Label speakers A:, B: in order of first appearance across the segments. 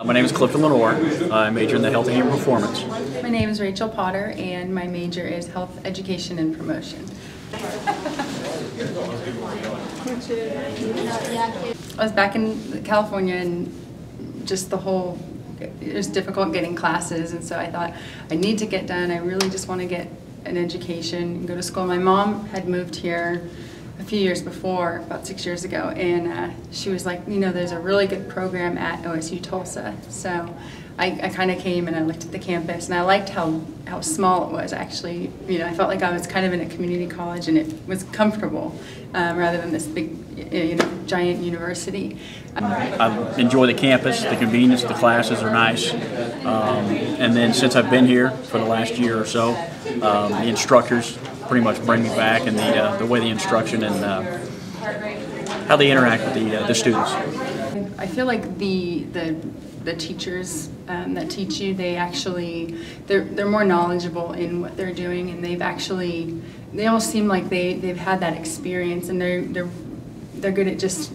A: My name is Clifton Lenore. I major in the Health and Human Performance.
B: My name is Rachel Potter, and my major is Health Education and Promotion. I was back in California, and just it was difficult getting classes, and so I thought I need to get done. I really just want to get an education and go to school. My mom had moved here a few years before, about 6 years ago, and she was like, you know, there's a really good program at OSU-Tulsa. So I kind of came and I looked at the campus, and I liked how small it was, actually. You know, I felt like I was kind of in a community college, and it was comfortable rather than this big, giant university.
A: I enjoy the campus, the convenience, the classes are nice. And then since I've been here for the last year or so, the instructors pretty much bring me back, and the way the instruction and how they interact with the students.
B: I feel like the teachers that teach you, they're more knowledgeable in what they're doing, and they all seem like they've had that experience, and they're good at just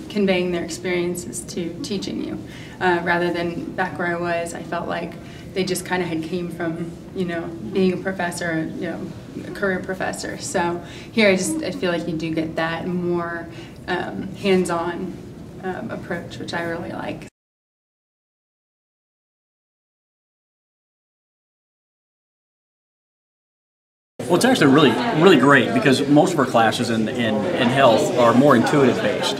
B: conveying their experiences to teaching you, rather than back where I was. I felt like they just kind of had came from, being a professor, a career professor. So here I feel like you do get that more hands-on approach, which I really like.
A: Well, it's actually really great, because most of our classes in health are more intuitive based.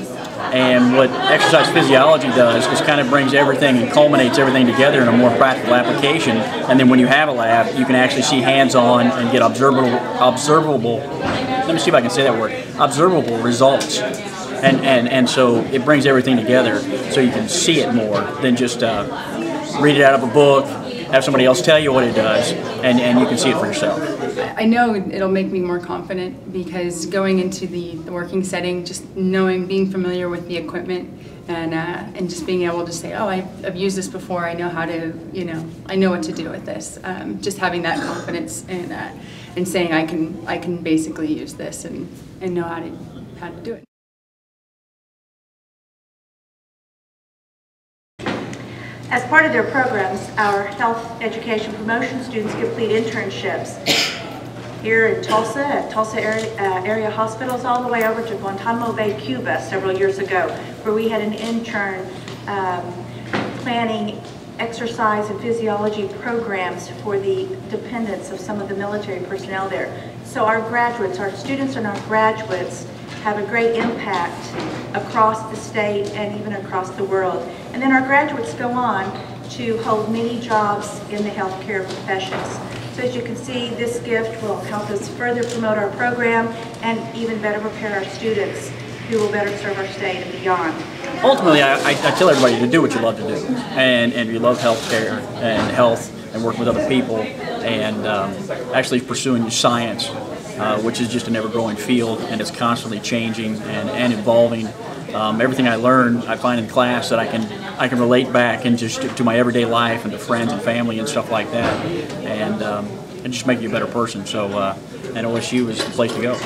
A: And what exercise physiology does is kind of brings everything and culminates everything together in a more practical application. And then when you have a lab, you can actually see hands-on and get observable, let me see if I can say that word, observable results. And so it brings everything together so you can see it more than just read it out of a book, have somebody else tell you what it does, and you can see it for yourself.
B: I know it'll make me more confident, because going into the working setting, just being familiar with the equipment, and just being able to say, oh, I've used this before, I know how to, I know what to do with this. Just having that confidence and saying I can basically use this and know how to do it.
C: As part of their programs, our health education promotion students complete internships here in Tulsa, at Tulsa area hospitals, all the way over to Guantanamo Bay, Cuba, several years ago, where we had an intern planning exercise and physiology programs for the dependents of some of the military personnel there. So our students and our graduates have a great impact across the state and even across the world. And then our graduates go on to hold many jobs in the healthcare professions. So as you can see, this gift will help us further promote our program and even better prepare our students who will better serve our state and beyond.
A: Ultimately, I tell everybody to do what you love to do, and you love healthcare and health and working with other people, and actually pursuing science, which is just an ever-growing field, and it's constantly changing and evolving. Everything I learn, I find in class that I can relate back and just to my everyday life and to friends and family and stuff like that, and just make you a better person. So, and OSU is the place to go.